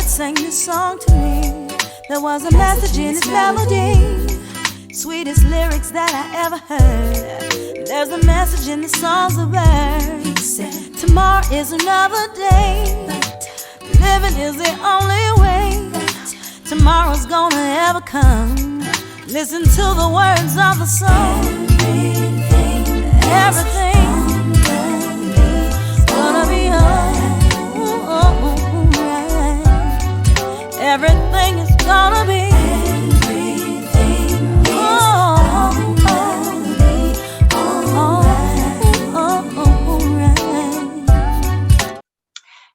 sang this song to me. There was a message in its melody, sweetest lyrics that I ever heard. There's a message in the songs of birds. Tomorrow is another day. Living is the only way tomorrow's gonna ever come. Listen to the words of the song. Everything's gonna be alright. Everything is gonna be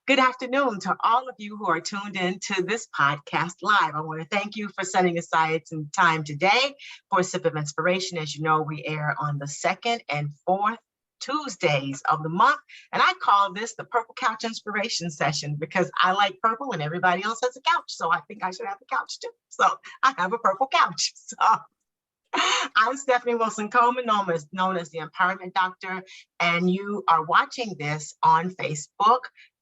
Good afternoon to all of you who are tuned in to this podcast live. I want to thank you for setting aside some time today for a sip of inspiration. As you know, we air on the second and fourth Tuesdays of the month. And I call this the Purple Couch Inspiration Session because I like purple and everybody else has a couch. So I think I should have a couch too. So I have a purple couch. So I'm Stephanie Wilson-Coleman, known as the Empowerment Doctor, and you are watching this on Facebook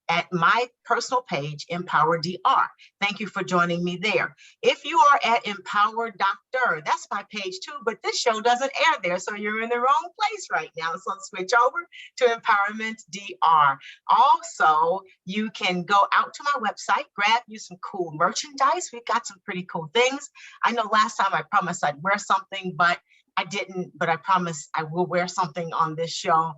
at my personal page, Empower DR. Thank you for joining me there. If you are at Empower Doctor, that's my page too, but this show doesn't air there, so you're in the wrong place right now. So switch over to Empowerment DR. Also, you can go out to my website, grab you some cool merchandise. We've got some pretty cool things. I know last time I promised I'd wear something, but I didn't, but I promise I will wear something on this show.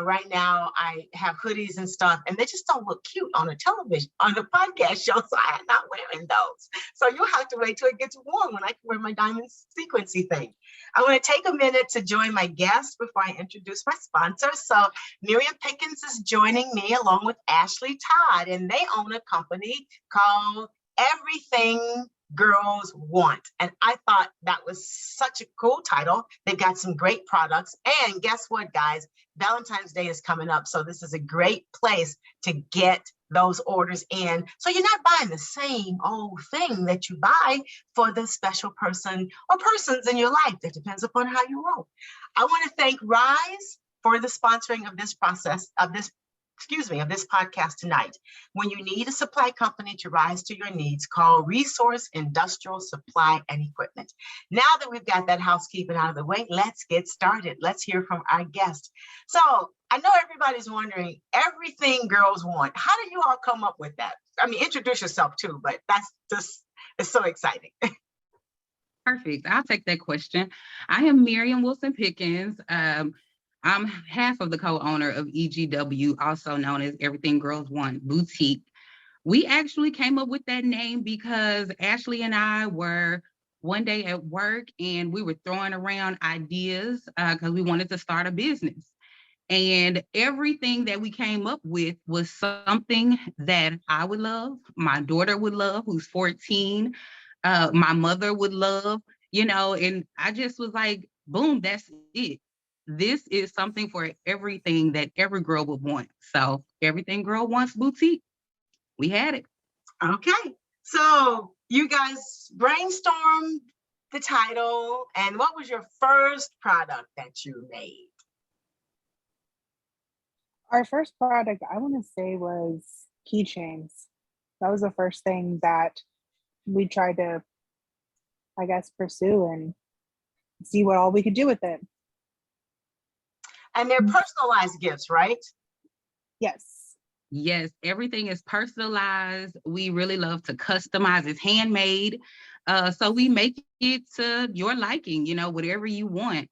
Right now, I have hoodies and stuff, and they just don't look cute on a television, on the podcast show, so I'm not wearing those. So you'll have to wait till it gets warm when I can wear my diamond sequency thing. I want to take a minute to join my guests before I introduce my sponsor. So Miriam Pickens is joining me along with Ashley Todd, and they own a company called Everything Girls Want. And I thought that was such a cool title. They've got some great products. And guess what, guys? Valentine's Day is coming up. So this is a great place to get those orders in. So you're not buying the same old thing that you buy for the special person or persons in your life. That depends upon how you roll. I want to thank Rise for the sponsoring of this podcast tonight. When you need a supply company to rise to your needs, call Resource Industrial Supply and Equipment. Now that we've got that housekeeping out of the way, let's get started. Let's hear from our guest. So I know everybody's wondering, Everything Girls Want. How did you all come up with that? I mean, introduce yourself too, but that's just, it's so exciting. Perfect. I'll take that question. I am Miriam Wilson Pickens. I'm half of the co-owner of EGW, also known as Everything Girls Want Boutique. We actually came up with that name because Ashley and I were one day at work and we were throwing around ideas because we wanted to start a business. And everything that we came up with was something that I would love, my daughter would love, who's 14, my mother would love, and I just was like, boom, that's it. This is something for everything that every girl would want. So Everything Girl Wants Boutique. We had it. Okay. So you guys brainstormed the title, and what was your first product that you made? Our first product, I want to say, was keychains. That was the first thing that we tried to, I guess, pursue and see what all we could do with it. And they're personalized gifts, right? Yes. Yes, everything is personalized. We really love to customize. It's handmade. So we make it to your liking, whatever you want.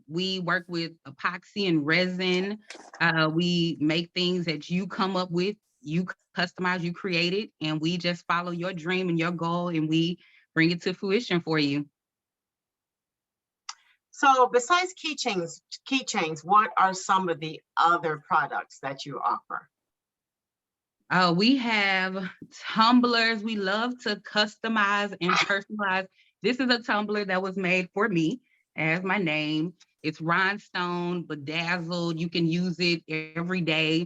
We work with epoxy and resin. We make things that you come up with, you customize, you create it, and we just follow your dream and your goal, and we bring it to fruition for you. So besides keychains, what are some of the other products that you offer? We have tumblers. We love to customize and personalize. This is a tumbler that was made for me as my name. It's rhinestone, bedazzled. You can use it every day.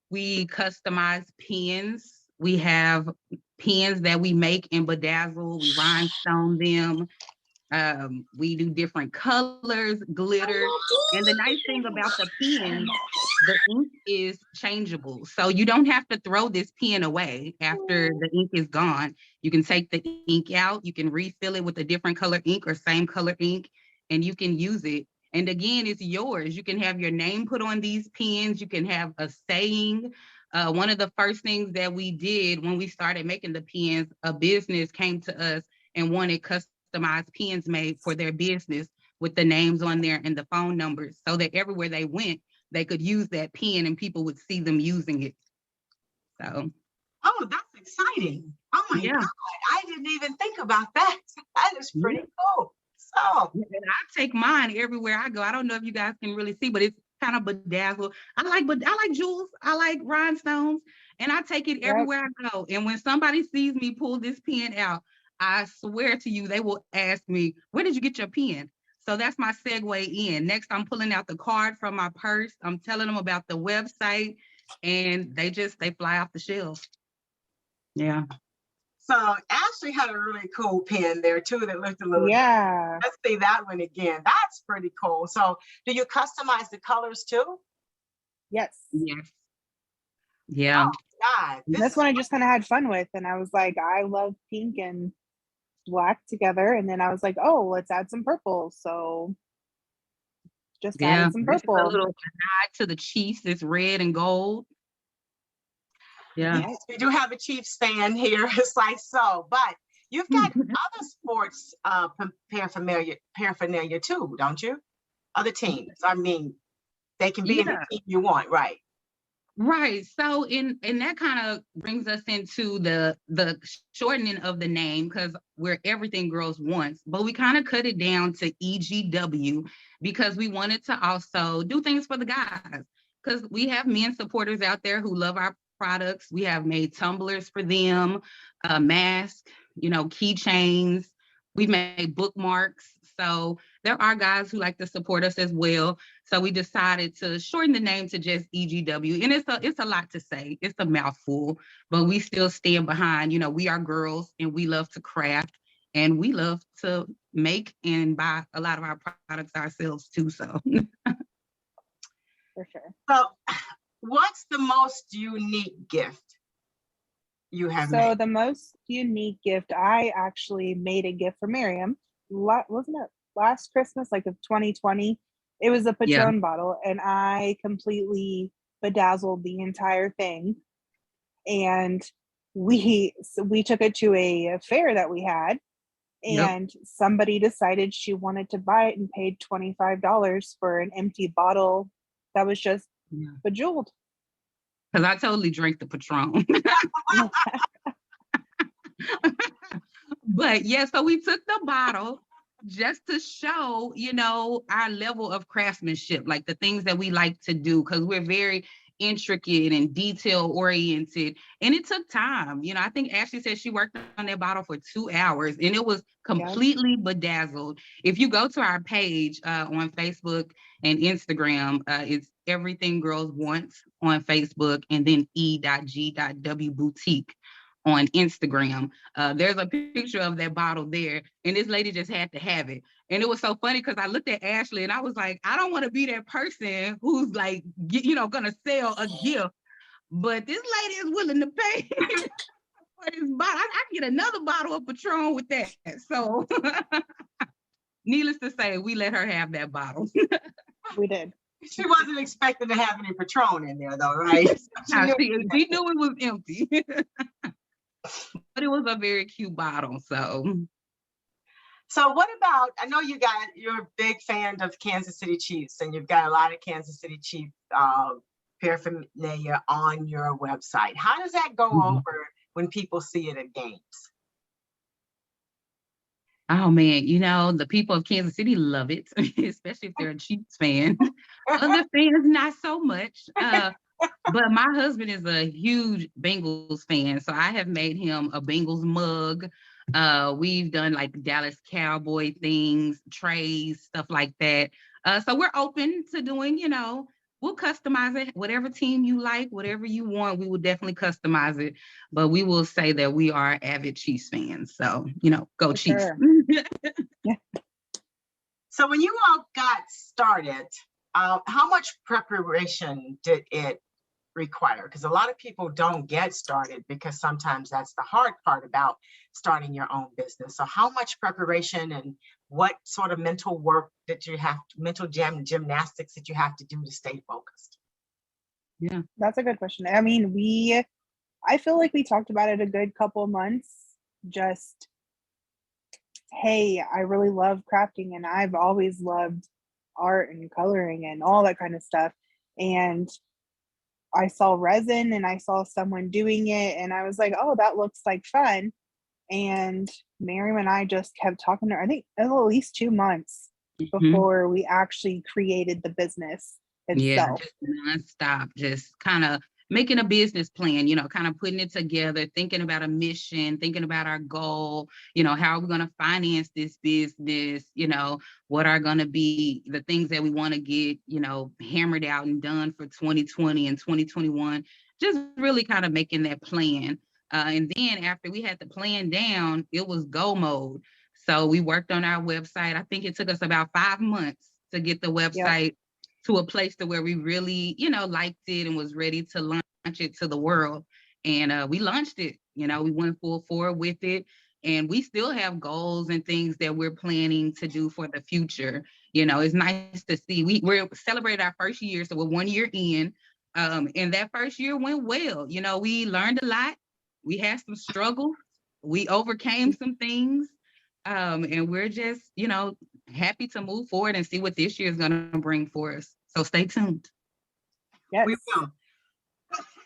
We customize pens. We have pens that we make and bedazzle. We rhinestone them. We do different colors, glitter. And the nice thing about the pens the ink is changeable. So you don't have to throw this pen away after the ink is gone. You can take the ink out, you can refill it with a different color ink or same color ink, and you can use it. And again, it's yours. You can have your name put on these pens. You can have a saying. One of the first things that we did when we started making the pens, a business came to us and wanted customized pens made for their business with the names on there and the phone numbers, so that everywhere they went, they could use that pen and people would see them using it. So. Oh, that's exciting. Oh my Yeah. God. I didn't even think about that. That is pretty cool. So. And I take mine everywhere I go. I don't know if you guys can really see, but it's kind of bedazzled. I like jewels. I like rhinestones, and I take it everywhere I go. And when somebody sees me pull this pen out, I swear to you, they will ask me, "Where did you get your pen?" So that's my segue in. Next, I'm pulling out the card from my purse. I'm telling them about the website, and they fly off the shelves. Yeah. So Ashley had a really cool pen there too that looked a little. Yeah. Let's see that one again. That's pretty cool. So do you customize the colors too? Yes. Yes. Yeah. Oh, God. That's one I just kind of had fun with. And I was like, I love pink and black together. And then I was like, oh, let's add some purple. So just added some purple. A little nod to the Chiefs. It's red and gold. Yeah. Yes, we do have a Chiefs fan here. It's like so, but you've got other sports paraphernalia too, don't you? Other teams. I mean, they can be any team you want, right? Right. So and that kind of brings us into the shortening of the name, because we're Everything Girls Once, but we kind of cut it down to EGW because we wanted to also do things for the guys, because we have men supporters out there who love our products. We have made tumblers for them, masks, keychains. We've made bookmarks. So there are guys who like to support us as well. So we decided to shorten the name to just EGW. And it's a lot to say. It's a mouthful, but we still stand behind, we are girls and we love to craft and we love to make and buy a lot of our products ourselves too. So for sure. So what's the most unique gift you have made? So the most unique gift, I actually made a gift for Miriam. Wasn't it last Christmas, like of 2020? It was a Patron bottle, and I completely bedazzled the entire thing. And we took it to a fair that we had, and somebody decided she wanted to buy it and paid $25 for an empty bottle that was just bejeweled. Because I totally drank the Patron. But so we took the bottle just to show, our level of craftsmanship, like the things that we like to do, because we're very intricate and detail oriented. And it took time. I think Ashley said she worked on that bottle for 2 hours and it was completely bedazzled. If you go to our page on Facebook and Instagram, it's Everything Girls Once on Facebook, and then E.G.W Boutique on Instagram. There's a picture of that bottle there, and this lady just had to have it. And it was so funny because I looked at Ashley and I was like, I don't want to be that person who's like, gonna sell a gift, but this lady is willing to pay for this bottle. I can get another bottle of Patron with that. So needless to say, we let her have that bottle. We did. She wasn't expecting to have any Patron in there though, right? she knew it was empty. But it was a very cute bottle. So what about, I know you're a big fan of Kansas City Chiefs, and you've got a lot of Kansas City Chiefs paraphernalia on your website. How does that go over when people see it at games? Oh man, the people of Kansas City love it, especially if they're a Chiefs fan. Other fans, not so much. But my husband is a huge Bengals fan, so I have made him a Bengals mug. We've done like Dallas Cowboy things, trays, stuff like that. So we're open to doing, we'll customize it. Whatever team you like, whatever you want, we will definitely customize it. But we will say that we are avid Chiefs fans. So, go Chiefs. Sure. So when you all got started, How much preparation did it require? Because a lot of people don't get started, because sometimes that's the hard part about starting your own business. So how much preparation and what sort of mental work that you have, gymnastics that you have to do to stay focused? Yeah. That's a good question. I mean, I feel like we talked about it a good couple months. Just, hey, I really love crafting and I've always loved art and coloring and all that kind of stuff. And I saw resin and I saw someone doing it and I was like, oh, that looks like fun. And Miriam and I just kept talking to her, I think at least 2 months before we actually created the business itself. Yeah, just nonstop, just kind of making a business plan, you know, kind of putting it together, thinking about a mission, thinking about our goal, you know, how are we going to finance this business, you know, what are going to be the things that we want to get, you know, hammered out and done for 2020 and 2021, just really kind of making that plan. And then after we had the plan down, it was go mode. So we worked on our website. I think it took us about 5 months to get the website to a place to where we really, you know, liked it and was ready to launch it to the world. And we launched it, you know, we went full forward with it. And we still have goals and things that we're planning to do for the future. You know, it's nice to see. We're celebrating our first year, so we're 1 year in. And that first year went well. You know, we learned a lot. We had some struggles. We overcame some things. And we're just, you know, happy to move forward and see what this year is going to bring for us. So stay tuned. Yes. We will.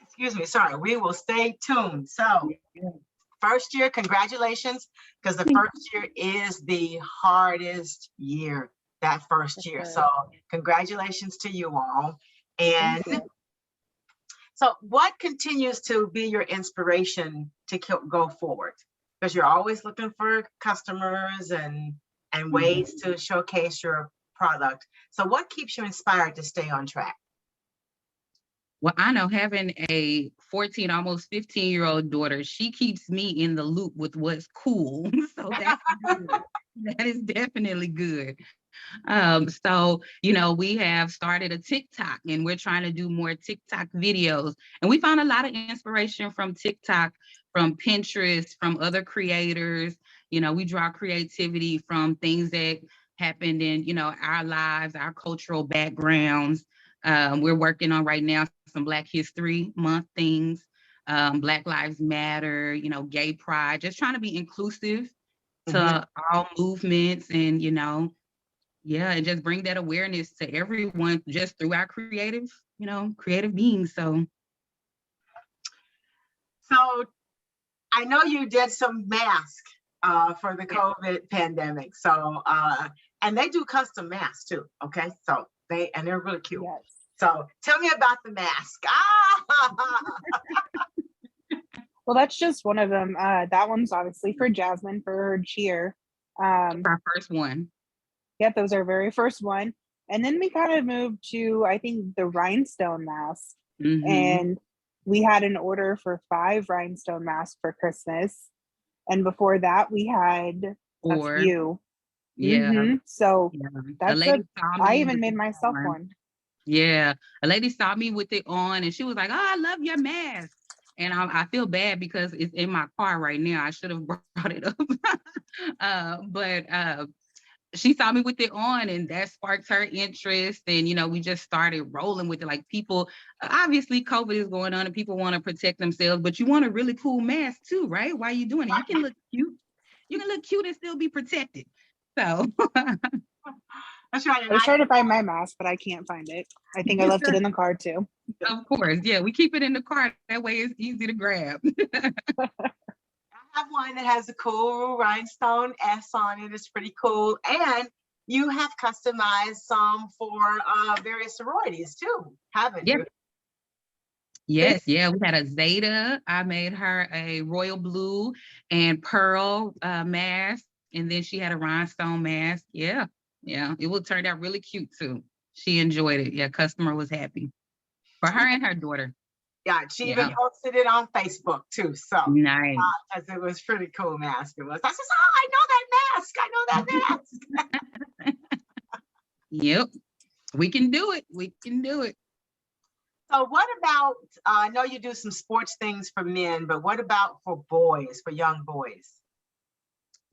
Excuse me, sorry. We will stay tuned. So first year, congratulations, because the first year is the hardest year, that first year. So congratulations to you all. And so what continues to be your inspiration to go forward? Because you're always looking for customers and ways to showcase your product. So what keeps you inspired to stay on track? Well, I know having a 14, almost 15-year-old daughter, she keeps me in the loop with what's cool. So that's good. That is definitely good. So, you know, we have started a TikTok and we're trying to do more TikTok videos. And we found a lot of inspiration from TikTok, from Pinterest, from other creators. You know, we draw creativity from things that happened in, you know, our lives, our cultural backgrounds. We're working on right now some Black History Month things, Black Lives Matter, you know, gay pride, just trying to be inclusive to all movements and, you know, and just bring that awareness to everyone just through our creative beings. So I know you did some masks for the COVID pandemic. So, and they do custom masks too. Okay. So they're really cute. Yes. So tell me about the mask. Well, that's just one of them. That one's obviously for Jasmine for her cheer. our first one. Yep, that was our very first one. And then we kind of moved to, I think, the Rhinestone Mask. And we had an order for 5 Rhinestone masks for Christmas. And before that, we had a few. So that's I even made myself one. Yeah, a lady saw me with it on and she was like, oh, I love your mask. And I feel bad because it's in my car right now. I should have brought it up. But she saw me with it on and that sparked her interest. And, you know, we just started rolling with it. Like people, obviously COVID is going on and people want to protect themselves, but you want a really cool mask too, right? Why are you doing it? You can look cute. You can look cute and still be protected. So that's right. I was trying to find my mask, but I can't find it. I think I left it in the car too. Of course. Yeah, we keep it in the car. That way it's easy to grab. I have one that has a cool rhinestone S on it. It's pretty cool. And you have customized some for various sororities too, haven't you? Yes, yeah. We had a Zeta. I made her a royal blue and pearl mask. And then she had a rhinestone mask. Yeah. It turned out really cute too. She enjoyed it. Yeah, customer was happy. For her and her daughter. Yeah, she even posted it on Facebook too. So nice. Because it was pretty cool mask. It was. I said, oh, I know that mask. Yep. We can do it. We can do it. So what about, I know you do some sports things for men, but what about for boys, for young boys?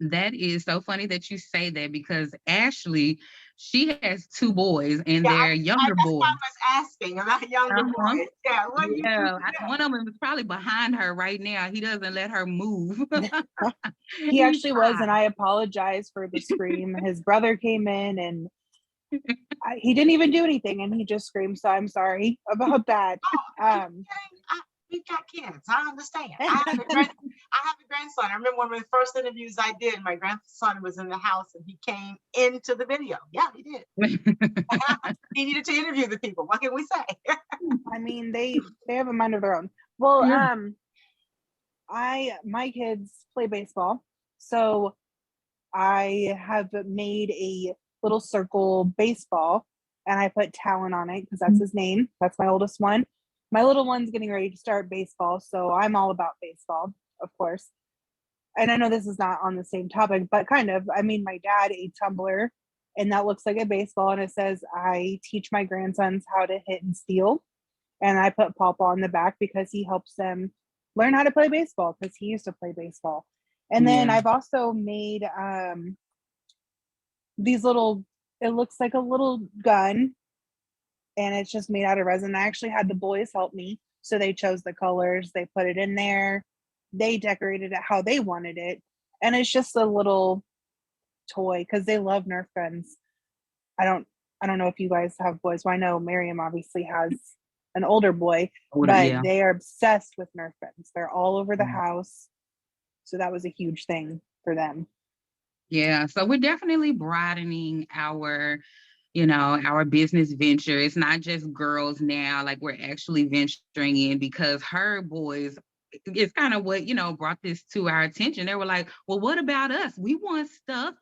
That is so funny that you say that, because Ashley, she has 2 boys and Yeah, they're younger that's why boys. I was asking about younger Uh-huh. boys. Yeah, what do you do Yeah, for them? one of them is probably behind her right now. He doesn't let her move. He He actually was, and tried. I apologize for the scream. His brother came in and he didn't even do anything, and he just screamed. So I'm sorry about that. Oh, are you kidding? We've got kids. I understand. I have a grandson. I remember one of the first interviews I did. My grandson was in the house and he came into the video. Yeah, he did. He needed to interview the people. What can we say? I mean, they have a mind of their own. Well, Yeah. my kids play baseball, so I have made a little circle baseball, and I put Talon on it because that's his name. That's my oldest one. My little one's getting ready to start baseball, so I'm all about baseball, of course. And I know this is not on the same topic, but kind of. I made my dad a tumbler, and that looks like a baseball, and it says, "I teach my grandsons how to hit and steal." And I put Pawpaw on the back because he helps them learn how to play baseball because he used to play baseball. And then Yeah. I've also made these little, it looks like a little gun, and it's just made out of resin. I actually had the boys help me. So they chose the colors, they put it in there, they decorated it how they wanted it. And it's just a little toy because they love Nerf guns. I don't know if you guys have boys. Well, I know Miriam obviously has an older boy, but Yeah. they are obsessed with Nerf guns. They're all over the house. So that was a huge thing for them. Yeah. So we're definitely broadening our business venture. It's not just girls now, like we're actually venturing in, because her boys, it's kind of what, brought this to our attention. They were like, well, what about us? We want stuff,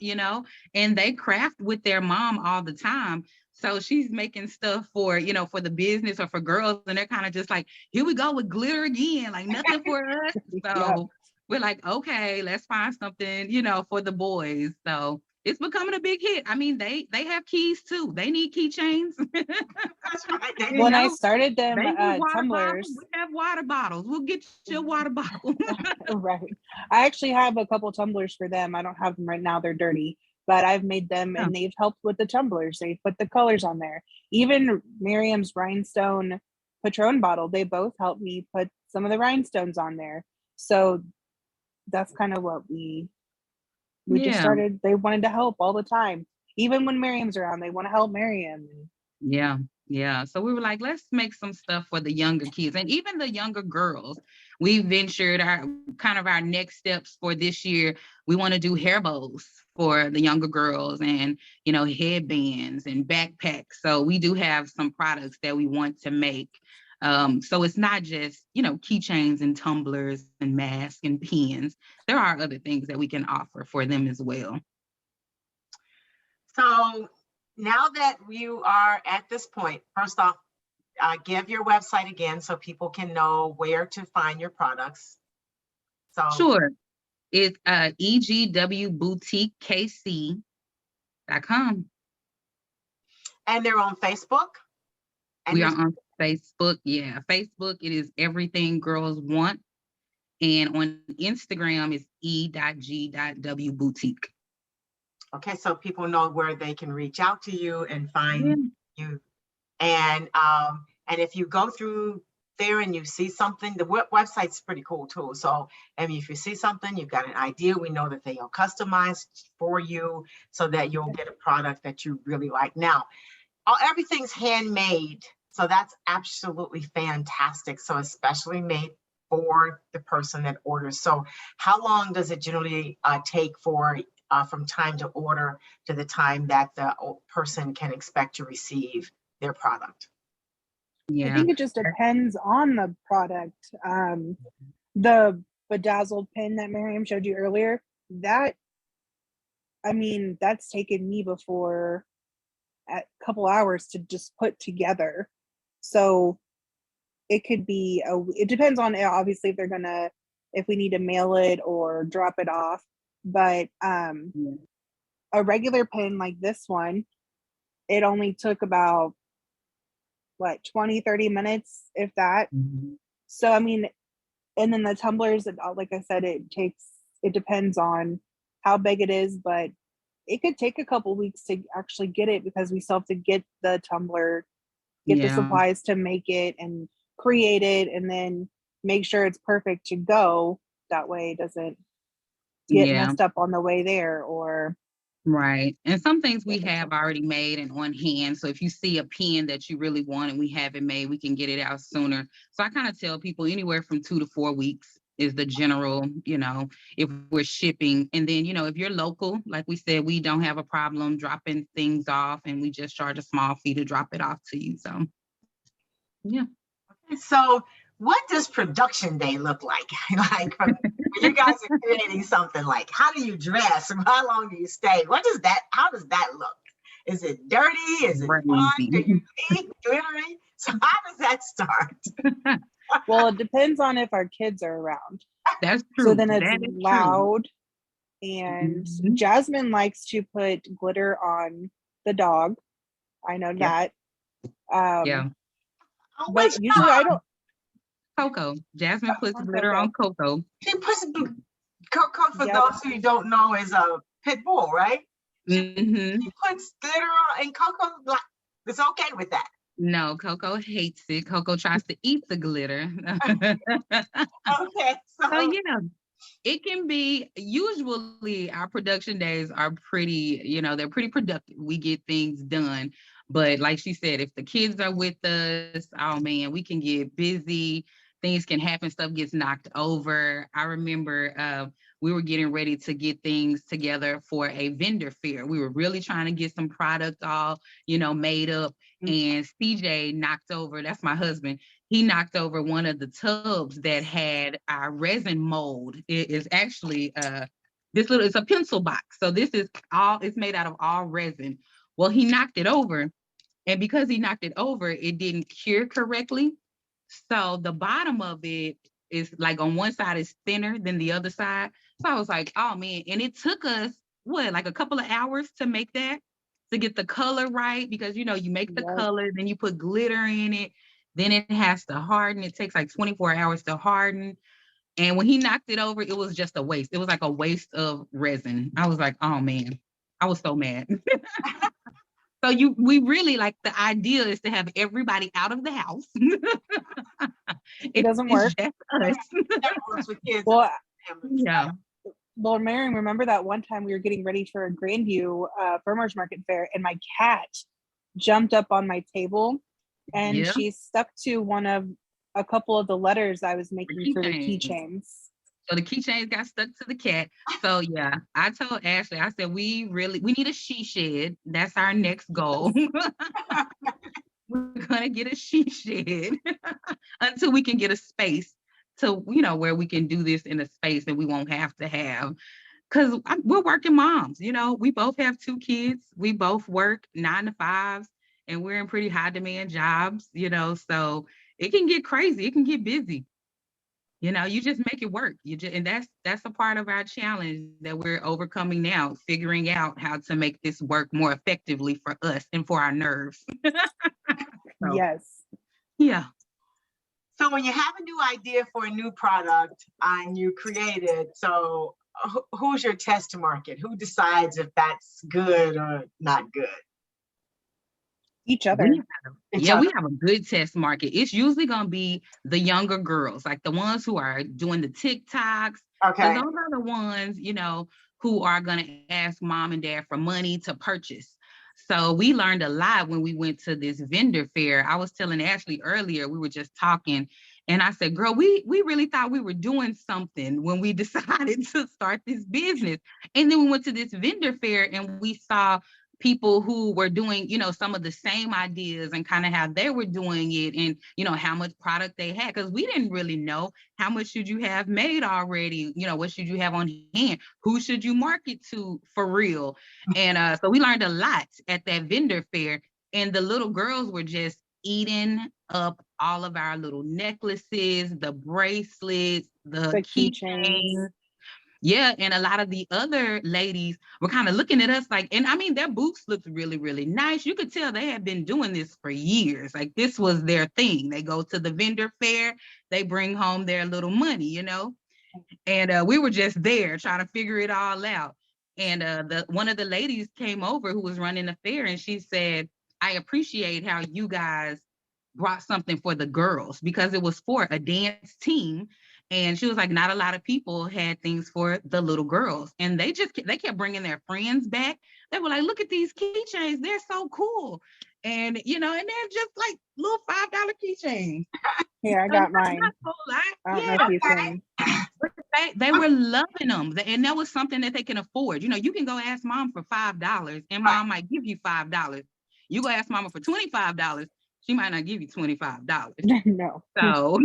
and they craft with their mom all the time. So she's making stuff for the business or for girls. And they're kind of just like, here we go with glitter again, like nothing for us. So Yep. we're like, okay, let's find something, for the boys. So it's becoming a big hit. I mean, they have keys too. They need keychains. That's right. When I started them They need water bottles. tumblers, We have water bottles. We'll get you a water bottle. right. I actually have a couple tumblers for them. I don't have them right now. They're dirty, but I've made them Yeah. and they've helped with the tumblers. They put the colors on there. Even Miriam's rhinestone Patron bottle, they both helped me put some of the rhinestones on there. So that's kind of what we just Yeah. started. They wanted to help all the time. Even when Miriam's around, they want to help Miriam. Yeah. Yeah. So we were like, let's make some stuff for the younger kids and even the younger girls. We ventured our next steps for this year. We want to do hair bows for the younger girls and, headbands and backpacks. So we do have some products that we want to make. So it's not just, keychains and tumblers and masks and pins. There are other things that we can offer for them as well. So now that you are at this point, first off, give your website again so people can know where to find your products. So Sure. It's EGW Boutique KC.com. And they're on Facebook. And We are on Facebook. Yeah, Facebook, it is Everything Girls Want. And on Instagram, it's E.G.W Boutique. Okay, so people know where they can reach out to you and find you. And if you go through there and you see something, the website's pretty cool too. So if you see something, you've got an idea, we know that they are customized for you so that you'll get a product that you really like. Now, everything's handmade, so that's absolutely fantastic. So especially made for the person that orders. So how long does it generally take for from time to order to the time that the person can expect to receive their product? I think it just depends on the product. The bedazzled pin that Miriam showed you earlier, that's taken me before a couple hours to just put together. So it could be, it depends on obviously if we need to mail it or drop it off. But a regular pin like this one, it only took about 20-30 minutes, if that. Mhm. So I mean, and then the tumblers, like I said, it depends on how big it is, but it could take a couple weeks to actually get it, because we still have to get the tumbler, get the Yeah, supplies to make it and create it, and then make sure it's perfect to go. That way it doesn't get yeah. messed up on the way there, or Right. And some things we different have stuff. already made and on hand. So if you see a pen that you really want and we have it made, we can get it out sooner. So I kind of tell people anywhere from 2 to 4 weeks is the general, if we're shipping. And then, if you're local, like we said, we don't have a problem dropping things off, and we just charge a small fee to drop it off to you. So, yeah. So what does production day look like? Like when you guys are creating something, like how do you dress? How long do you stay? How does that look? Is it dirty? Is it fun? Do Crazy. you eat glittery? So how does that start? Well, it depends on if our kids are around. That's So true. then it's That is true. loud. And Mhm. Jasmine likes to put glitter on the dog. I know Yep. that. Yeah. Oh, But which usually I don't. Coco. Jasmine puts On glitter Coco. on Coco. she puts Coco, for Yep. those who don't know, is a pit bull, right? Hmm. She puts glitter on, and Coco like it's okay with that. No, Coco hates it. Coco tries to eat the glitter. Okay, So so yeah, it can be, usually our production days are pretty, they're pretty productive. We get things done. But like she said, if the kids are with us, oh man, we can get busy. Things can happen, stuff gets knocked over. I remember we were getting ready to get things together for a vendor fair. We were really trying to get some product all, made up. And CJ knocked over, that's my husband, he knocked over one of the tubs that had our resin mold. It is actually it's a pencil box. So it's made out of all resin. Well, he knocked it over, and because he knocked it over, it didn't cure correctly. So the bottom of it is like on one side is thinner than the other side. So I was like, oh man. And it took us like a couple of hours to make that, to get the color right, because you make the Yep. color, then you put glitter in it, then it has to harden. It takes like 24 hours to harden. And when he knocked it over, it was just a waste. It was like a waste of resin. I was like, oh man, I was so mad. So we really, like, the idea is to have everybody out of the house. It doesn't It's work. just us. that works with kids Well, and families. Yeah. Lord Mary, remember that one time we were getting ready for a Grandview Farmers Market Fair, and my cat jumped up on my table, and Yeah. she stuck to a couple of the letters I was making for the keychains. keychains. So the keychains got stuck to the cat. So yeah, I told Ashley, I said, we need a she shed. That's our next goal. We're gonna get a she shed until we can get a space to, where we can do this in a space that we won't have to have. Because we're working moms, we both have 2 kids. We both work 9 to 5s, and we're in pretty high demand jobs, so it can get crazy. It can get busy. You just make it work. And that's a part of our challenge that we're overcoming now, figuring out how to make this work more effectively for us and for our nerves. So, Yes. yeah. So when you have a new idea for a new product and you create it, so who's your test market? Who decides if that's good or not good? Each other. We have a good test market. It's usually going to be the younger girls, like the ones who are doing the TikToks. Okay. Those are the ones, who are going to ask mom and dad for money to purchase. So we learned a lot when we went to this vendor fair. I was telling Ashley earlier, we were just talking, and I said, girl, we really thought we were doing something when we decided to start this business. And then we went to this vendor fair and we saw people who were doing, some of the same ideas and kind of how they were doing it, and, how much product they had. Because we didn't really know how much should you have made already, what should you have on hand, who should you market to for real. And so we learned a lot at that vendor fair, and the little girls were just eating up all of our little necklaces, the bracelets, the keychains. Yeah, and a lot of the other ladies were kind of looking at us like, and I mean, their booths looked really, really nice. You could tell they had been doing this for years. Like this was their thing. They go to the vendor fair, they bring home their little money, you know? And we were just there trying to figure it all out. And one of the ladies came over who was running the fair, and she said, I appreciate how you guys brought something for the girls, because it was for a dance team. And she was like, not a lot of people had things for the little girls. And they kept bringing their friends back. They were like, look at these keychains. They're so cool. And, you know, and they're just like little $5 keychains. Yeah, I got mine. I don't know if you Okay. can. They were loving them. And that was something that they can afford. You know, you can go ask mom for $5 and mom might give you $5. You go ask mama for $25, she might not give you $25. No. So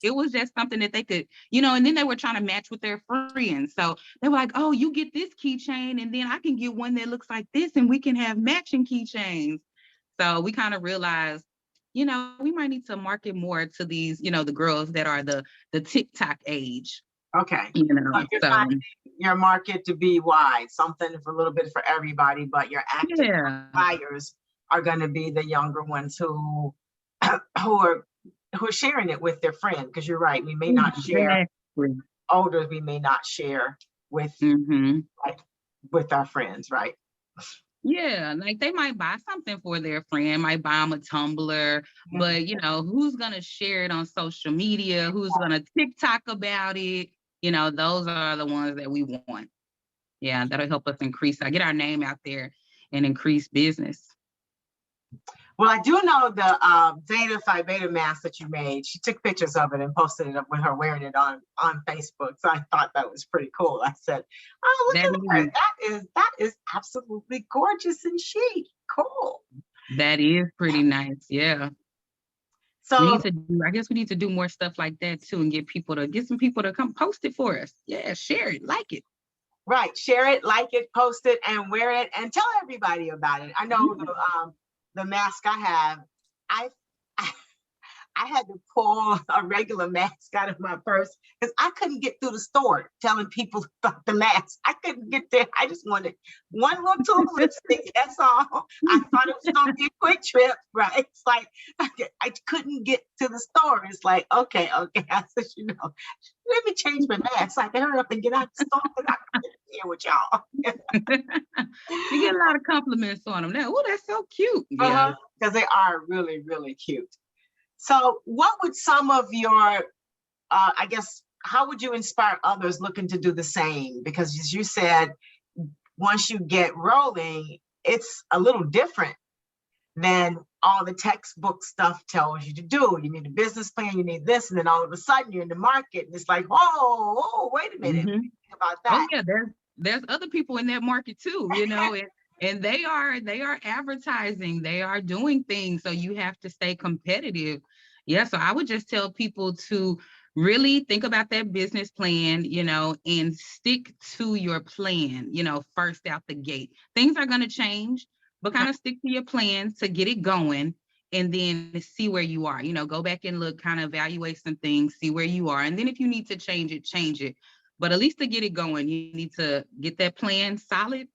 it was just something that they could, you know, and then they were trying to match with their friends. So they were like, oh, you get this keychain and then I can get one that looks like this and we can have matching keychains. So we kind of realized, you know, we might need to market more to these, you know, the girls that are the TikTok age. Okay. You know, So you're finding your market to be wide, something for a little bit for everybody, but your active buyers are going to be the younger ones who are sharing it with their friend. Because you're right, we may not share. Older, we may not share with with our friends, right? Yeah, like they might buy something for their friend, might buy them a tumbler, but you know, who's gonna share it on social media? Who's gonna TikTok about it? You know, those are the ones that we want. Yeah, that'll help us get our name out there and increase business. Well, I do know the Zeta Phi Beta mask that you made. She took pictures of it and posted it up with her wearing it on Facebook. So I thought that was pretty cool. I said, "Oh, look at her! That is absolutely gorgeous and chic. Cool. That is pretty nice. Yeah. So I guess we need to do more stuff like that too, and get some people to come post it for us. Yeah, share it, like it. Right, share it, like it, post it, and wear it, and tell everybody about it. I know the mask I have, I had to pull a regular mask out of my purse because I couldn't get through the store telling people about the mask. I couldn't get there. I just wanted one little tube lipstick. That's all. I thought it was going to be a quick trip, right? It's like I couldn't get to the store. It's like, okay. I said, let me change my mask so I can hurry up and get out the store because I couldn't here with y'all. You get a lot of compliments on them now. Oh, that's so cute. Yeah, because they are really, really cute. So what would some of your, I guess, how would you inspire others looking to do the same? Because as you said, once you get rolling, it's a little different than all the textbook stuff tells you to do. You need a business plan, you need this, and then all of a sudden you're in the market and it's like, whoa, wait a minute, think about that. Oh yeah, there's other people in that market too, and they are advertising, they are doing things, so you have to stay competitive. Yeah, so I would just tell people to really think about that business plan, and stick to your plan, first out the gate. Things are going to change, but kind of stick to your plan to get it going, and then see where you are. Go back and look, kind of evaluate some things, see where you are, and then if you need to change it. But at least to get it going, you need to get that plan solid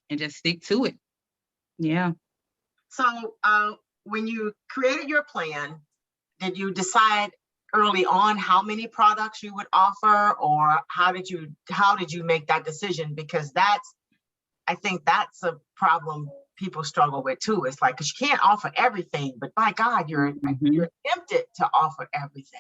and just stick to it. Yeah. So when you created your plan, did you decide early on how many products you would offer, or how did you make that decision? Because I think that's a problem people struggle with too. It's like, because you can't offer everything, but by God, you're tempted to offer everything.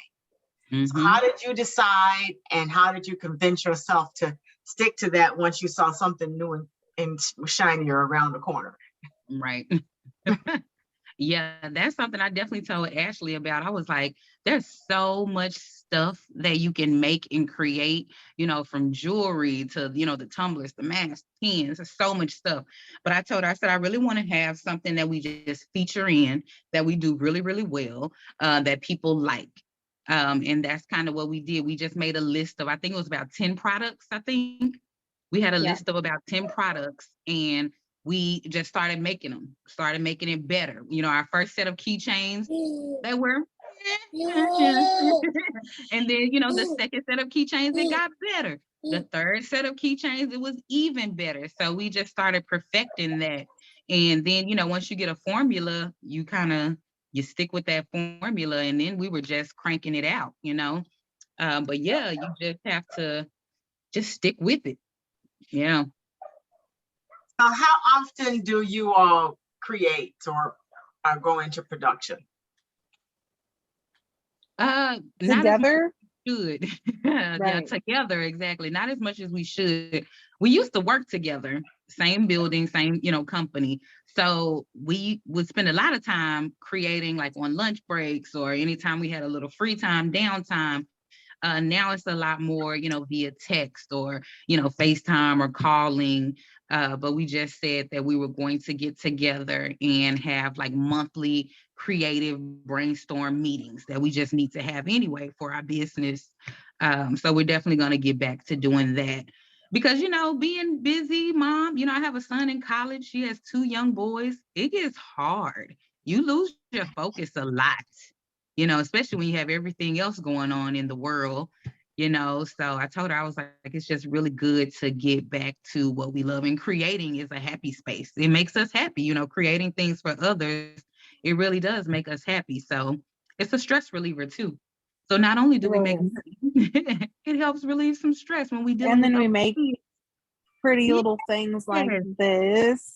So how did you decide, and how did you convince yourself to stick to that once you saw something new and shinier around the corner? Right. Yeah, that's something I definitely told Ashley about. I was like, there's so much stuff that you can make and create, from jewelry to, the tumblers, the masks, pins, there's so much stuff. But I told her, I said, I really want to have something that we just feature in, that we do really, really well, that people like. And that's kind of what we did. We just made a list of, I think it was about 10 products, I think. We had a list of about 10 products, and we just started making it better. Our first set of keychains, they were, and then, the second set of keychains, it got better. The third set of keychains, it was even better. So we just started perfecting that. And then, once you get a formula, you stick with that formula. And then we were just cranking it out. But yeah, you just have to just stick with it. Yeah. So how often do you all create or go into production? Not Together? should. Yeah, Right. together, exactly. Not as much as we should. We used to work together, same building, same, company. So we would spend a lot of time creating like on lunch breaks or anytime we had a little free time, downtime. Now it's a lot more, via text or, FaceTime or calling. But we just said that we were going to get together and have like monthly creative brainstorm meetings that we just need to have anyway for our business. So we're definitely going to get back to doing that. Because, being busy mom, I have a son in college. She has 2 young boys. It gets hard. You lose your focus a lot. Especially when you have everything else going on in the world, So I told her, I was like, it's just really good to get back to what we love. And creating is a happy space. It makes us happy, creating things for others. It really does make us happy. So it's a stress reliever too. So not only do we make money, it helps relieve some stress when we deal And with then we those make kids. pretty little things like this,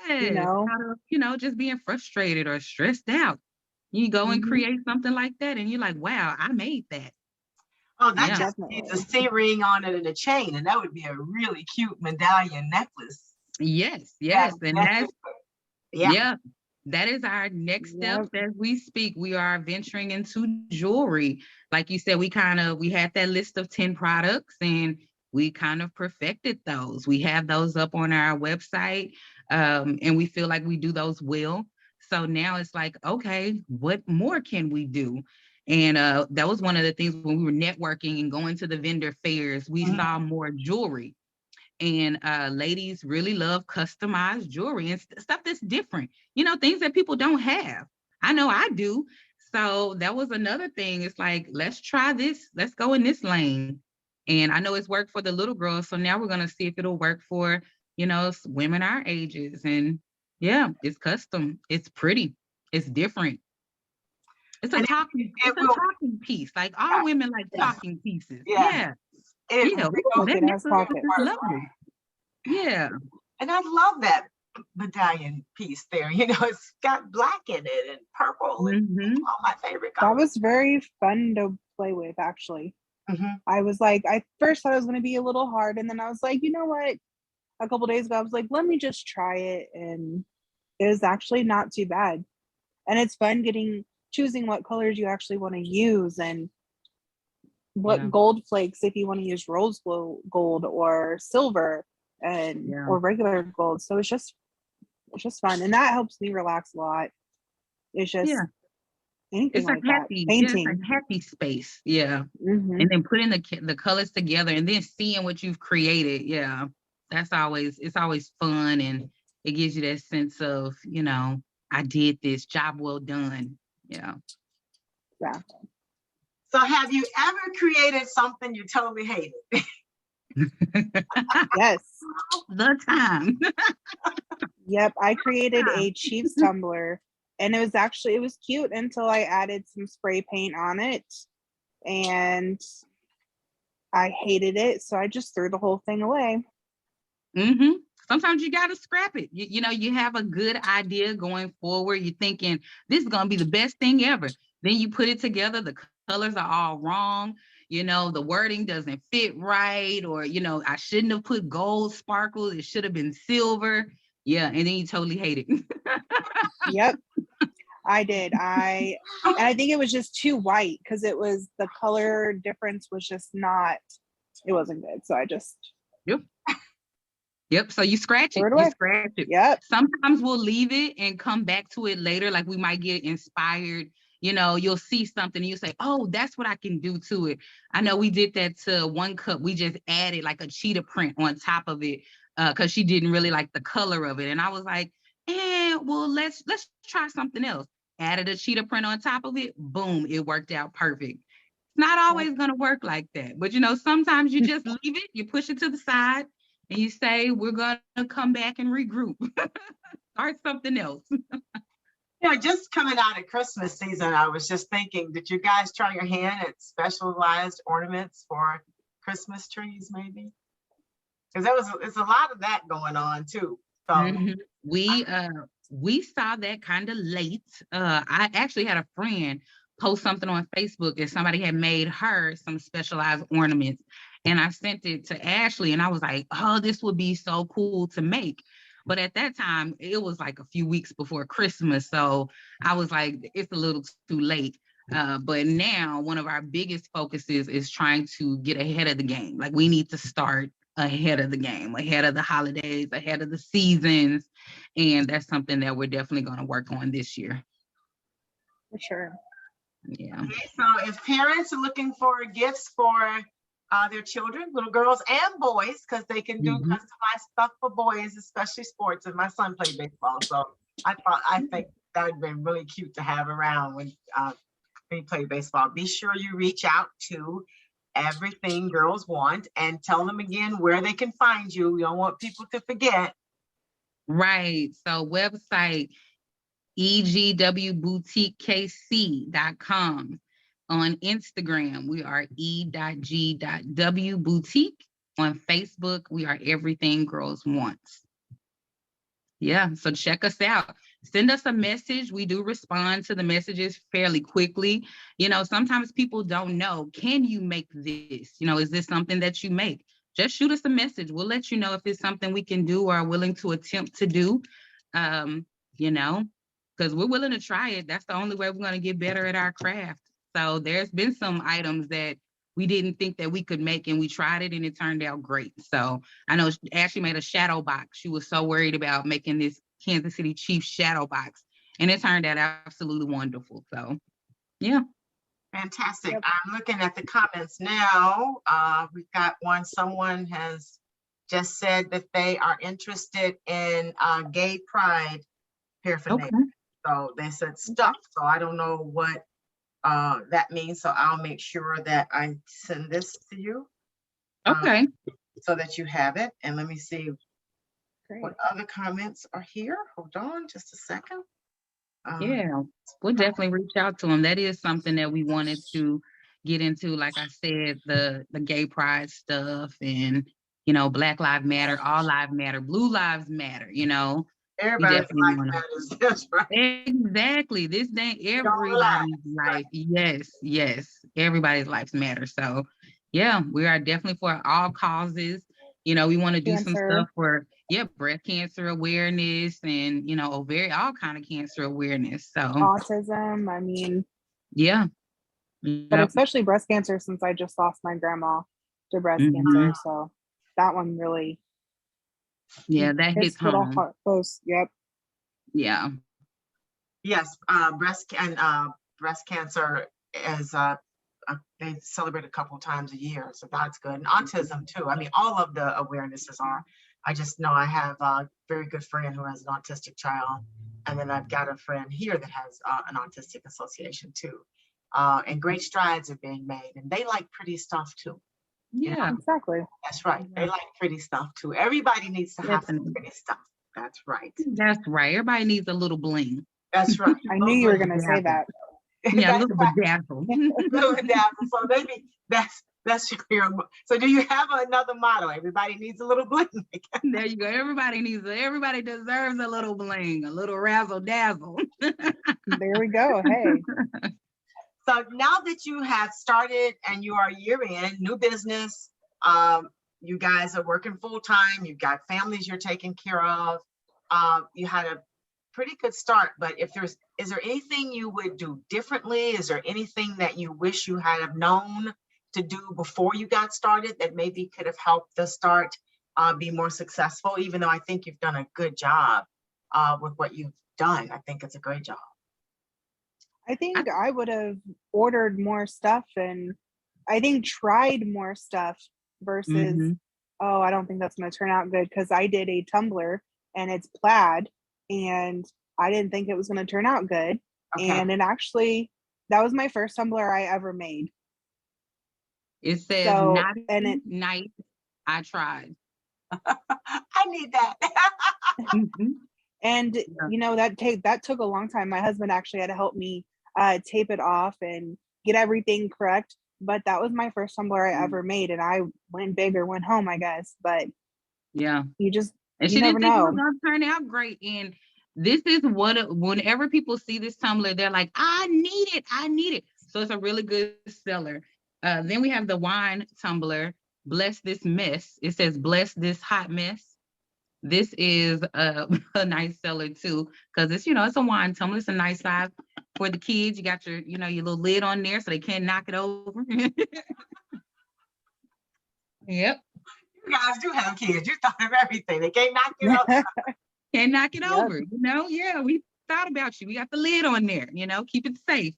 Yes. Out of, just being frustrated or stressed out. You go and create something like that, and you're like, wow, I made that. Oh, that Yeah. just needs a C-ring on it and a chain, and that would be a really cute medallion necklace. Yes. And that is our next step as we speak. We are venturing into jewelry. Like you said, we had that list of 10 products and we kind of perfected those. We have those up on our website, and we feel like we do those well. So now it's like, okay, what more can we do? And that was one of the things when we were networking and going to the vendor fairs, we saw more jewelry. And ladies really love customized jewelry and stuff that's different, things that people don't have. I know I do. So that was another thing. It's like, let's try this. Let's go in this lane. And I know it's worked for the little girls. So now we're going to see if it'll work for, women our ages. And yeah, it's custom. It's pretty. It's different. It's a talking piece. Like all women like talking pieces. Yeah. It has pockets. Lovely. Yeah. And I love that medallion piece there. It's got black in it and purple and all my favorite colors. That was very fun to play with, actually. I was like, I first thought it was going to be a little hard. And then I was like, you know what? A couple days ago, I was like, let me just try it. And it was actually not too bad. And it's fun choosing what colors you actually want to use and what gold flakes, if you want to use rose gold or silver and or regular gold. So it's just fun. And that helps me relax a lot. It's just anything like that. Painting. It's a happy space. Yeah. And then putting the colors together and then seeing what you've created. Yeah. It's always fun. And it gives you that sense of, I did this, job well done. Yeah. Yeah. So have you ever created something you totally hated? Yes. The time. Yep. I created a Chiefs tumbler and it was cute until I added some spray paint on it and I hated it. So I just threw the whole thing away. Sometimes you got to scrap it. You have a good idea going forward. You're thinking this is going to be the best thing ever. Then you put it together. The colors are all wrong. The wording doesn't fit right. Or, I shouldn't have put gold sparkles. It should have been silver. Yeah. And then you totally hate it. Yep. I did. And I think it was just too white because the color difference was just it wasn't good. So I just. Yep. So you scratch it. You scratch it. Yep. Sometimes we'll leave it and come back to it later. Like we might get inspired. You'll see something and you say, oh, that's what I can do to it. I know we did that to one cup. We just added like a cheetah print on top of it because she didn't really like the color of it. And I was like, well, let's try something else. Added a cheetah print on top of it. Boom. It worked out perfect. not always going to work like that. But, sometimes you just leave it, you push it to the side, and you say, we're going to come back and regroup. Start something else. Just coming out of Christmas season, I was just thinking, did you guys try your hand at specialized ornaments for Christmas trees, maybe? Because it's a lot of that going on too. So Mhm. We saw that kind of late. I actually had a friend post something on Facebook, and somebody had made her some specialized ornaments, and I sent it to Ashley, and I was like, oh, this would be so cool to make. But at that time, it was like a few weeks before Christmas, so I was like, it's a little too late. But now one of our biggest focuses is trying to get ahead of the game. Like, we need to start ahead of the game, ahead of the holidays, ahead of the seasons. And that's something that we're definitely going to work on this year. For sure. Yeah. Okay, so if parents are looking for gifts for their children, little girls and boys, because they can do customized stuff for boys, especially sports. And my son played baseball, so I think that would be really cute to have around when you play baseball. Be sure you reach out to Everything Girls Want and tell them again where they can find you. We don't want people to forget. Right. So website egwboutikekc.com. On Instagram, we are e.g.w.boutique. On Facebook, we are Everything Girls Want. Yeah, so check us out. Send us a message. We do respond to the messages fairly quickly. Sometimes people don't know, can you make this? Is this something that you make? Just shoot us a message. We'll let you know if it's something we can do or are willing to attempt to do. Because we're willing to try it. That's the only way we're going to get better at our craft. So there's been some items that we didn't think that we could make, and we tried it and it turned out great. So I know Ashley made a shadow box. She was so worried about making this Kansas City Chiefs shadow box, and it turned out absolutely wonderful. So yeah. Fantastic. Yep. I'm looking at the comments now. We've got one. Someone has just said that they are interested in gay pride paraphernalia. Okay. So they said stuff. So I don't know what that means. So I'll make sure that I send this to you. Okay. So that you have it. And let me see what other comments are here. Hold on just a second. Yeah, we'll definitely reach out to them. That is something that we wanted to get into. Like I said, the gay pride stuff, and Black Lives Matter, all lives matter, blue lives matter. Everybody's life matters. That's right. Exactly. This day, everybody's life. Yes. Everybody's lives matter. So yeah, we are definitely for all causes. We want to do some stuff for breast cancer awareness and ovarian, all kind of cancer awareness. So autism, I mean, yeah. But especially breast cancer, since I just lost my grandma to breast cancer. So that one really that hits home. Close. Yep. Yeah. Yes, breast cancer is they celebrate a couple times a year, so that's good. And autism too. I mean, all of the awarenesses are. I just know I have a very good friend who has an autistic child, and then I've got a friend here that has an autistic association too. And great strides are being made, and they like pretty stuff too. Yeah, exactly. That's right. They like pretty stuff too. Everybody needs to have some pretty stuff. That's right. That's right. Everybody needs a little bling. That's right. I knew you were going to say that. Yeah, a little bedazzle. So maybe that's your. So do you have another motto? Everybody needs a little bling. There you go. Everybody deserves a little bling, a little razzle dazzle. There we go. Hey. So now that you have started and you are year in, new business, you guys are working full time. You've got families you're taking care of. You had a pretty good start, but is there anything you would do differently? Is there anything that you wish you had have known to do before you got started that maybe could have helped the start be more successful? Even though I think you've done a good job with what you've done. I think it's a great job. I think I would have ordered more stuff, and I think tried more stuff versus, oh, I don't think that's going to turn out good, because I did a tumbler and it's plaid, and I didn't think it was going to turn out good. Okay. And it actually, that was my first tumbler I ever made. It says So, naughty, and it, nice, I tried. I need that. Mhm. and Yeah. that took a long time. My husband actually had to help me tape it off and get everything correct. But that was my first tumbler I ever made, and I went big or went home, I guess. But Yeah. you And she never didn't think it was know. gonna turn out great. And this is whenever people see this tumbler, they're like, I need it, I need it. So it's a really good seller. Then we have the wine tumbler, Bless This Mess. It says bless this hot mess. This is a nice seller too, because it's a wine tumbler. It's a nice size for the kids. You got your your little lid on there so they can't knock it over. Yep. You guys do have kids. You thought of everything. They can't knock you out. Can't knock it Yep. over. Yeah, we thought about you. We got the lid on there, keep it safe.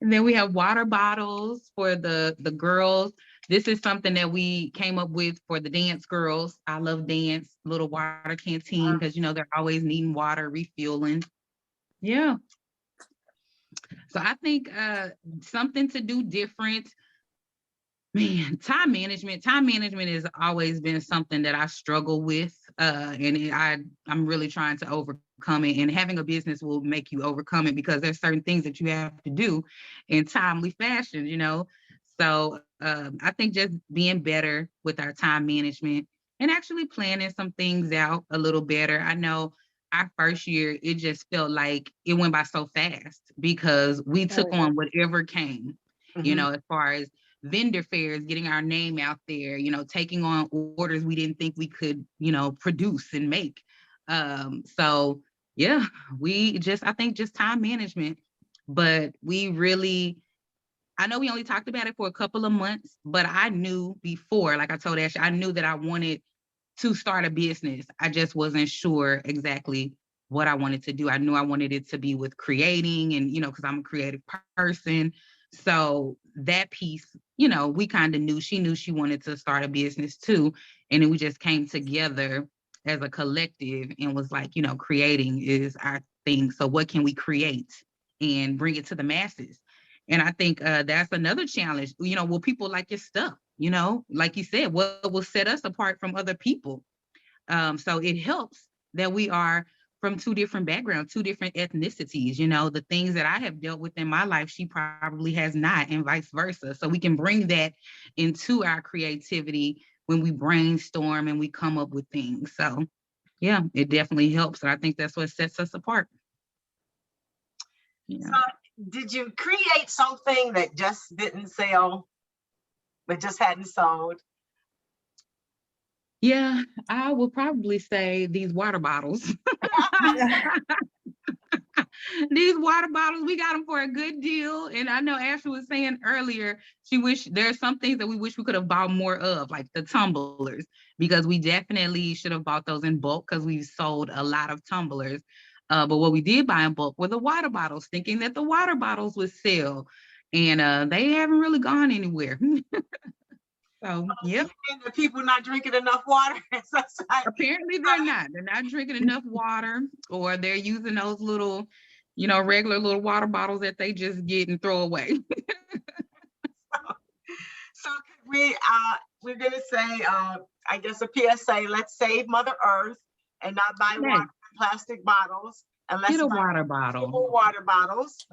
And then we have water bottles for the girls. This is something that we came up with for the dance girls. I love dance, little water canteen, because they're always needing water, refueling. Yeah. So I think something to do different. Man, time management has always been something that I struggle with. And I'm really trying to overcome it. And having a business will make you overcome it, because there's certain things that you have to do in timely fashion, So I think just being better with our time management and actually planning some things out a little better. I know our first year, it just felt like it went by so fast because we took on whatever came, as far as vendor fairs, getting our name out there, taking on orders we didn't think we could, produce and make. So yeah, I think just time management, but I know we only talked about it for a couple of months, but I knew before, like I told Ashley, I knew that I wanted to start a business. I just wasn't sure exactly what I wanted to do. I knew I wanted it to be with creating and, because I'm a creative person. So that piece, we kind of knew she wanted to start a business too. And then we just came together as a collective and was like, creating is our thing. So what can we create and bring it to the masses? And I think that's another challenge. Will people like your stuff? Like you said, what will set us apart from other people? So it helps that we are from two different backgrounds, two different ethnicities. The things that I have dealt with in my life, she probably has not, and vice versa. So we can bring that into our creativity when we brainstorm and we come up with things. So yeah, it definitely helps. And I think that's what sets us apart. So did you create something that just didn't sell, but just hadn't sold? Yeah, I would probably say these water bottles. These water bottles, we got them for a good deal. And I know Ashley was saying earlier, there's some things that we wish we could have bought more of, like the tumblers, because we definitely should have bought those in bulk because we've sold a lot of tumblers. But what we did buy in bulk were the water bottles, thinking that the water bottles would sell. And they haven't really gone anywhere. So, yep. The people not drinking enough water. Apparently they're not. They're not drinking enough water, or they're using those little, regular little water bottles that they just get and throw away. So we're gonna say, I guess a PSA. Let's save Mother Earth and not buy water in plastic bottles. And let's get a buy water bottle. Water bottles.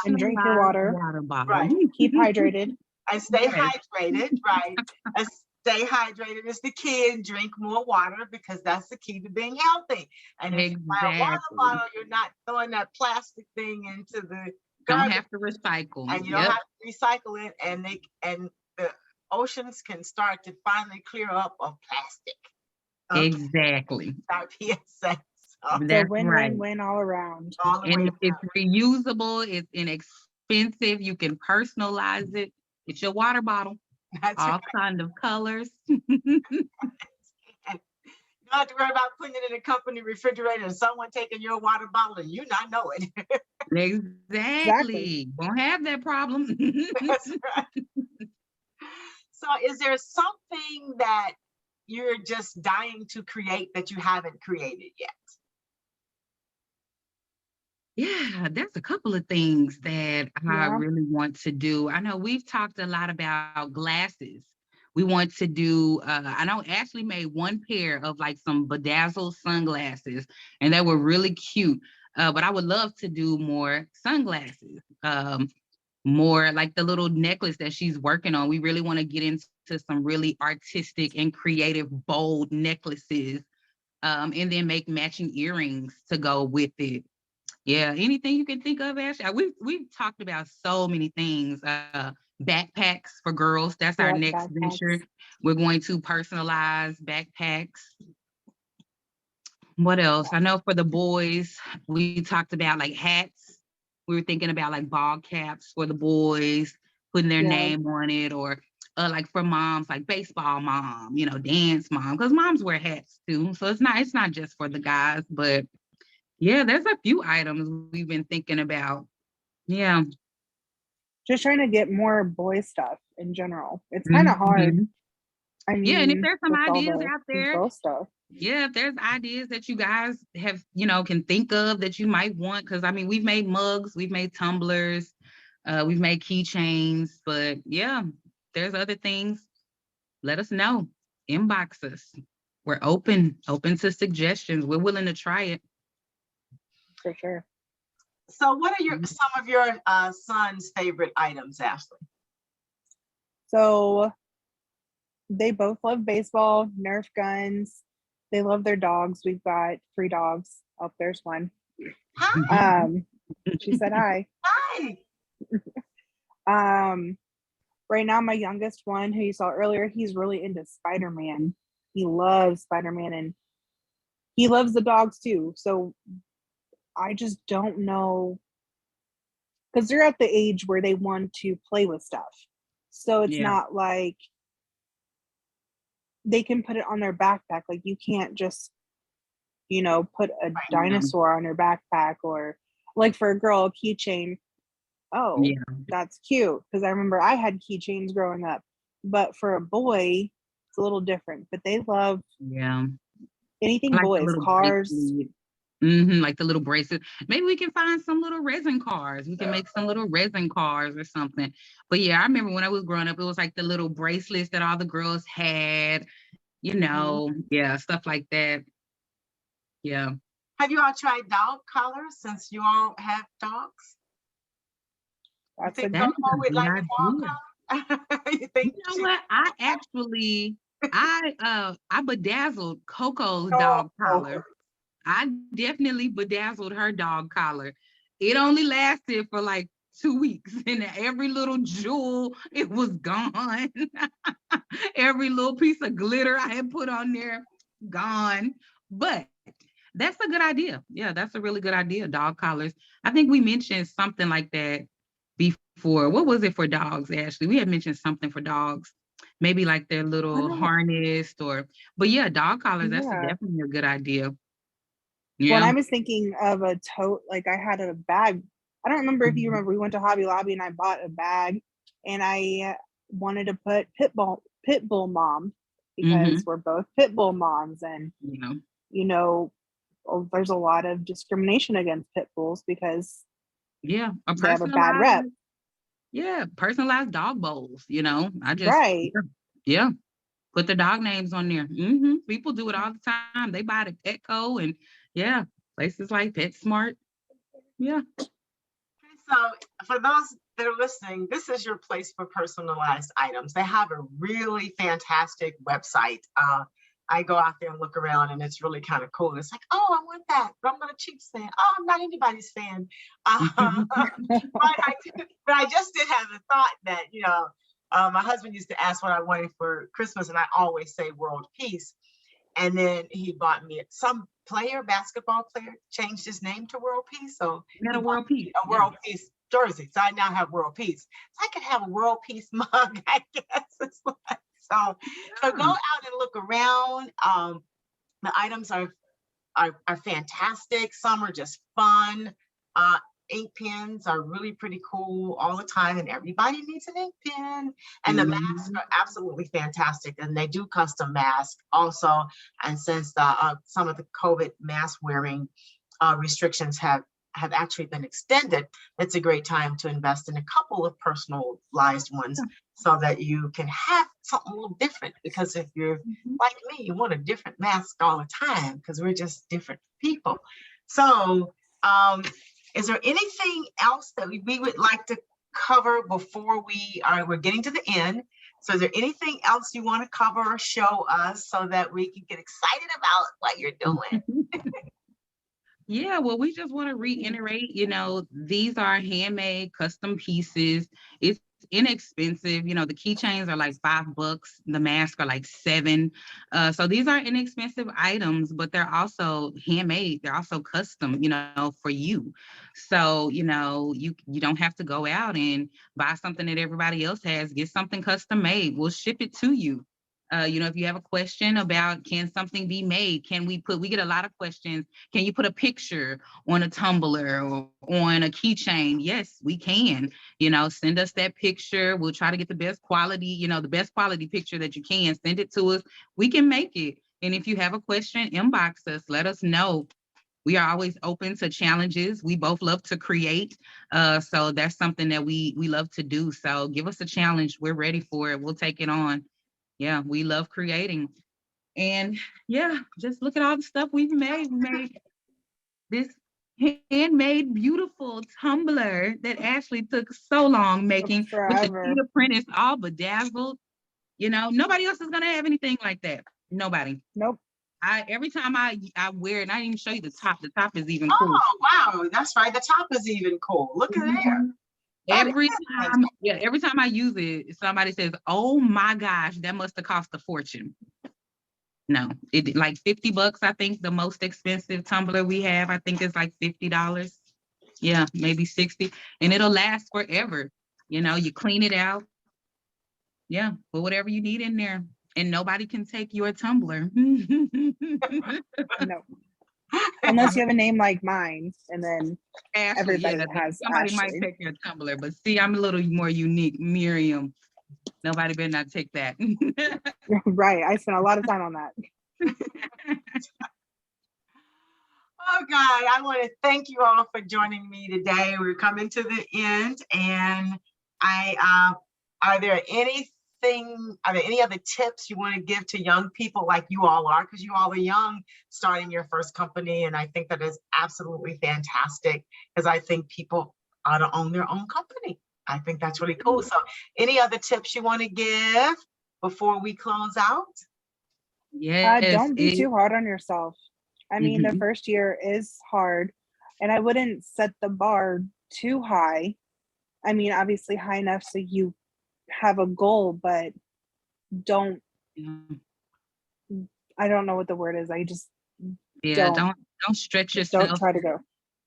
And drink your water. Bottle. Right. Keep hydrated. And stay hydrated, right? And stay hydrated is the key, and drink more water, because that's the key to being healthy. And if you buy a water bottle, you're not throwing that plastic thing into the garbage. Don't have to recycle. And you don't have to recycle it, and the oceans can start to finally clear up of plastic. Exactly. Our PSA. So win-win-win all around. And it's reusable, it's inexpensive, you can personalize it. It's your water bottle. That's all right. kind of colors. You don't have to worry about putting it in a company refrigerator and someone taking your water bottle and you not know it. Exactly. Won't have that problem. That's right. So is there something that you're just dying to create that you haven't created yet? Yeah, there's a couple of things that I Yeah. really want to do. I know we've talked a lot about glasses. We want to do, I know Ashley made one pair of like some bedazzled sunglasses, and they were really cute. But I would love to do more sunglasses, more like the little necklace that she's working on. We really want to get into some really artistic and creative, bold necklaces, and then make matching earrings to go with it. Yeah, anything you can think of, Ashley. We've talked about so many things. Backpacks for girls. That's our Yep, next venture. backpacks. We're going to personalize backpacks. What else? I know for the boys, we talked about like hats. We were thinking about like ball caps for the boys, putting their Yeah. name on it, or like for moms, like baseball mom, dance mom, because moms wear hats too. So it's not just for the guys, but yeah, there's a few items we've been thinking about. Yeah. Just trying to get more boy stuff in general. It's kind of hard. Mhm. I Yeah, and if mean, there's some with all ideas the out there, girl stuff. yeah, if there's ideas that you guys have, can think of that you might want, because I mean, we've made mugs, we've made tumblers, we've made keychains, but yeah, there's other things. Let us know. Inbox us. We're open to suggestions. We're willing to try it. For sure. So what are some of your son's favorite items, Ashley? So they both love baseball, Nerf guns. They love their dogs. We've got 3 dogs. Oh, there's one. Hi. She said hi. Hi. Right now, my youngest one, who you saw earlier, he's really into Spider-Man. He loves Spider-Man, and he loves the dogs too. So I just don't know, because they're at the age where they want to play with stuff. So it's Yeah. not like they can put it on their backpack. Like you can't just, put a dinosaur on your backpack, or like for a girl, a keychain. Oh, Yeah. that's cute. Because I remember I had keychains growing up. But for a boy, it's a little different. But they love Yeah. anything Like the boys, little cars. bracelet. Like the little bracelet. Maybe we can find some little resin cars. We can make some little resin cars or something. But yeah, I remember when I was growing up, it was like the little bracelets that all the girls had, yeah, stuff like that. Yeah. Have you all tried dog collars since you all have dogs? You That's a think good That is Coco a would good like a dog idea. collar? You think You know what? I bedazzled Coco's dog collar. Coco? I definitely bedazzled her dog collar. It only lasted for like 2 weeks, and every little jewel, it was gone. Every little piece of glitter I had put on there, gone. But that's a good idea. Yeah, that's a really good idea. Dog collars. I think we mentioned something like that before. What was it for dogs, Ashley? We had mentioned something for dogs. Maybe like their I little don't. harness, but yeah, dog collars, that's Yeah. definitely a good idea. Well, and Yeah. I was thinking of a tote. Like I had a bag. I don't remember if you remember. We went to Hobby Lobby and I bought a bag, and I wanted to put pit bull mom, because we're both pit bull moms, and Yeah. there's a lot of discrimination against pit bulls because Yeah. A they have a bad rep. Personalized dog bowls, Right. yeah. Put the dog names on there. People do it all the time. They buy it at Petco and yeah, places like PetSmart. Yeah. So for those that are listening, this is your place for personalized items. They have a really fantastic website. I go out there and look around, and it's really kind of cool. It's like, oh, I want that, but I'm not a Chiefs fan. Oh, I'm not anybody's fan. But I just did have the thought that, my husband used to ask what I wanted for Christmas, and I always say world peace. And then he bought me some basketball player, changed his name to World Peace. So You got he a world bought me peace. a World Peace jersey. So I now have World Peace. So I could have a World Peace mug, I guess. It's like, so go out and look around. The items are fantastic. Some are just fun. Ink pens are really pretty cool all the time, and everybody needs an ink pen. And the masks are absolutely fantastic, and they do custom masks also. And since some of the COVID mask wearing restrictions have have actually been extended, it's a great time to invest in a couple of personalized ones so that you can have something a little different. Because if you're like me, you want a different mask all the time because we're just different people. So is there anything else that we would like to cover before we're getting to the end? So is there anything else you want to cover or show us so that we can get excited about what you're doing? Yeah, well, we just want to reiterate, these are handmade custom pieces. It's inexpensive. The keychains are like $5. The masks are like $7. So these are inexpensive items, but they're also handmade. They're also custom, for you. So, you don't have to go out and buy something that everybody else has. Get something custom made. We'll ship it to you. If you have a question about can something be made, we get a lot of questions. Can you put a picture on a tumbler or on a keychain? Yes, we can. Send us that picture. We'll try to get the best quality, the best quality picture that you can. Send it to us. We can make it. And if you have a question, inbox us. Let us know. We are always open to challenges. We both love to create. So that's something that we love to do. So give us a challenge. We're ready for it. We'll take it on. Yeah, we love creating. And yeah, just look at all the stuff we've made. We made this handmade, beautiful tumbler that Ashley took so long making with the Forever. cheetah print. It's all bedazzled. Nobody else is gonna have anything like that. Nobody. Nope. Every time I wear it, and I didn't even show you the top. The top is even cool. Oh, wow, that's right. The top is even cool. Look at there. Every time I use it, somebody says, "Oh my gosh, that must have cost a fortune." No, it like $50. I think the most expensive tumbler we have, I think it's like $50. Yeah, maybe 60, and it'll last forever. You clean it out. Yeah, put whatever you need in there, and nobody can take your tumbler. No. Unless you have a name like mine, and then Ashley, everybody has somebody Ashley. might take your tumbler, but see, I'm a little more unique. Miriam, nobody better not take that. Right. I spent a lot of time on that. Oh God, I want to thank you all for joining me today. We're coming to the end, and are there any other tips you want to give to young people like you all are? Because you all are young, starting your first company, and I think that is absolutely fantastic. Because I think people ought to own their own company. I think that's really cool. So, any other tips you want to give before we close out? Yes, Don't be too hard on yourself. I mean, the first year is hard, and I wouldn't set the bar too high. I mean, obviously high enough so you have a goal, but don't. I don't know what the word is. I just don't stretch yourself. Don't try to go.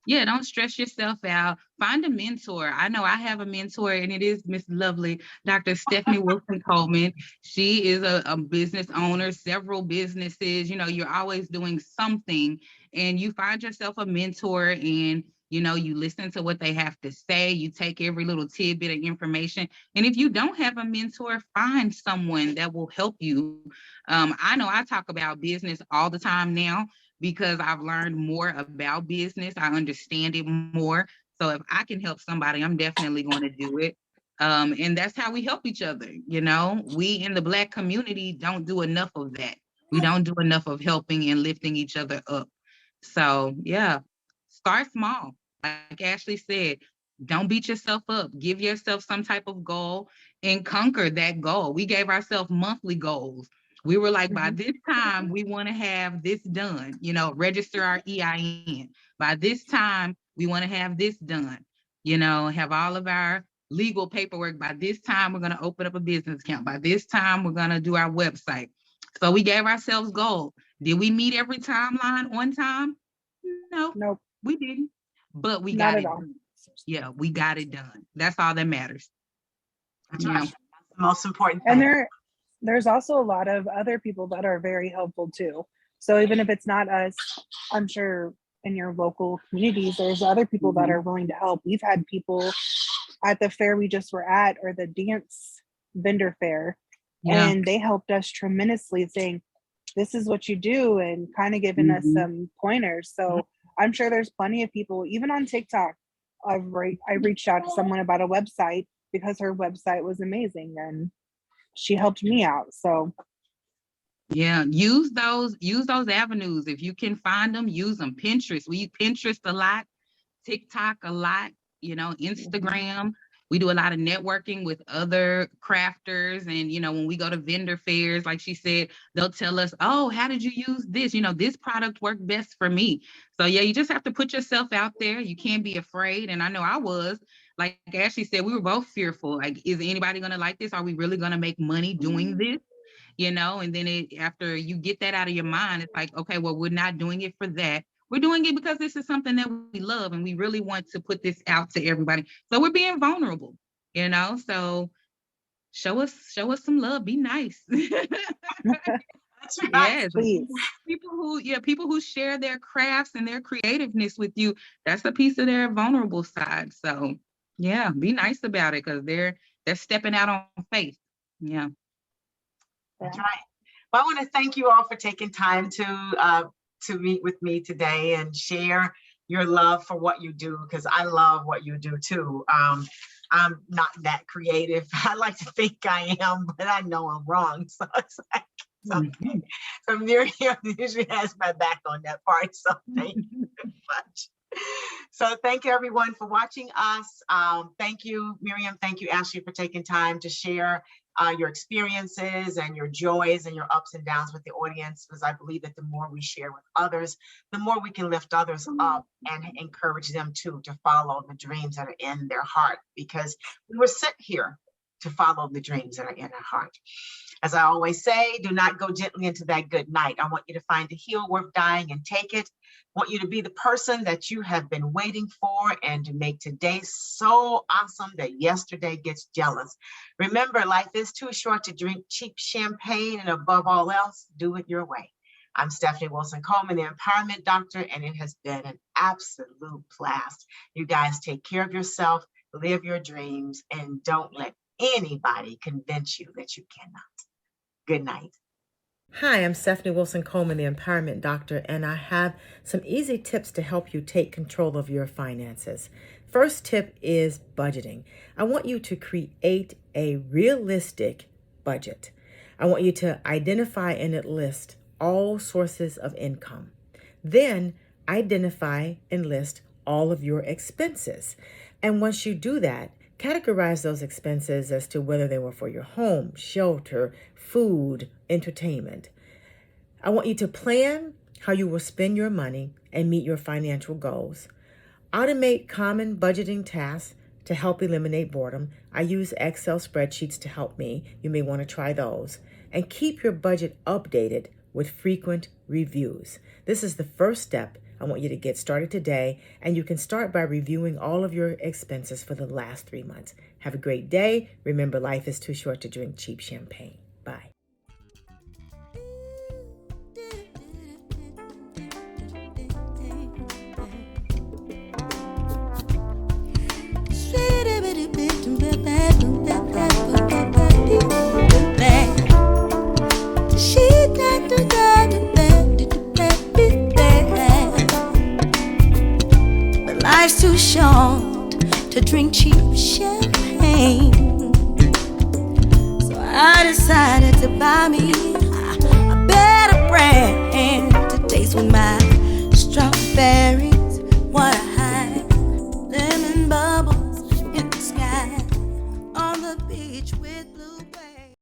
Yeah, don't stress yourself out. Find a mentor. I know I have a mentor, and it is Miss Lovely, Dr. Stephanie Wilson-Coleman. She is a business owner, several businesses. You're always doing something, and you find yourself a mentor, and you listen to what they have to say. You take every little tidbit of information. And if you don't have a mentor, find someone that will help you. I know I talk about business all the time now, because I've learned more about business. I understand it more. So if I can help somebody, I'm definitely going to do it. And that's how we help each other. We in the Black community don't do enough of that. We don't do enough of helping and lifting each other up. So yeah, start small. Like Ashley said, don't beat yourself up. Give yourself some type of goal and conquer that goal. We gave ourselves monthly goals. We were like, by this time, we want to have this done, register our EIN. By this time, we want to have this done, have all of our legal paperwork. By this time, we're going to open up a business account. By this time, we're going to do our website. So we gave ourselves goals. Did we meet every timeline on time? No, Nope. We didn't, but we Not got at it all. done. Yeah, we got it done. That's all that matters. That's the most important thing. And there's also a lot of other people that are very helpful too. So even if it's not us, I'm sure in your local communities, there's other people that are willing to help. We've had people at the fair we just were at, or the dance vendor fair, and they helped us tremendously, saying, this is what you do, and kind of giving us some pointers. So I'm sure there's plenty of people, even on TikTok. I reached out to someone about a website because her website was amazing and she helped me out. So yeah, use those avenues. If you can find them, use them. Pinterest. We use Pinterest a lot, TikTok a lot, Instagram. We do a lot of networking with other crafters. And, when we go to vendor fairs, like she said, they'll tell us, oh, how did you use this? This product worked best for me. So yeah, you just have to put yourself out there. You can't be afraid. And I know I was, like Ashley said, we were both fearful. Like, is anybody going to like this? Are we really going to make money doing this? And then after you get that out of your mind, it's like, okay, well, we're not doing it for that. We're doing it because this is something that we love and we really want to put this out to everybody. So we're being vulnerable, so show us some love, be nice. That's right. Yes, please. people who share their crafts and their creativeness with you, that's a piece of their vulnerable side. So yeah, be nice about it because they're stepping out on faith. Yeah. That's right. Well, I want to thank you all for taking time to meet with me today and share your love for what you do, because I love what you do too. I'm not that creative. I like to think I am, but I know I'm wrong. So it's like, okay. So Miriam usually has my back on that part. So thank you very much. So thank you everyone for watching us. Thank you, Miriam. Thank you, Ashley, for taking time to share your experiences and your joys and your ups and downs with the audience, because I believe that the more we share with others, the more we can lift others up and encourage them to follow the dreams that are in their heart, because we were sent here to follow the dreams that are in our heart. As I always say, do not go gently into that good night. I want you to find a heel worth dying and take it. I want you to be the person that you have been waiting for and to make today so awesome that yesterday gets jealous. Remember, life is too short to drink cheap champagne, and above all else, do it your way. I'm Stephanie Wilson-Coleman, the Empowerment Doctor, and it has been an absolute blast. You guys take care of yourself, live your dreams, and don't let anybody convince you that you cannot. Good night. Hi, I'm Stephanie Wilson-Coleman, the Empowerment Doctor, and I have some easy tips to help you take control of your finances. First tip is budgeting. I want you to create a realistic budget. I want you to identify and list all sources of income. Then identify and list all of your expenses. And once you do that, categorize those expenses as to whether they were for your home, shelter, food, entertainment. I want you to plan how you will spend your money and meet your financial goals. Automate common budgeting tasks to help eliminate boredom. I use Excel spreadsheets to help me. You may want to try those. And keep your budget updated with frequent reviews. This is the first step. I want you to get started today, and you can start by reviewing all of your expenses for the last 3 months. Have a great day. Remember, life is too short to drink cheap champagne. Bye. Life's too short to drink cheap champagne, so I decided to buy me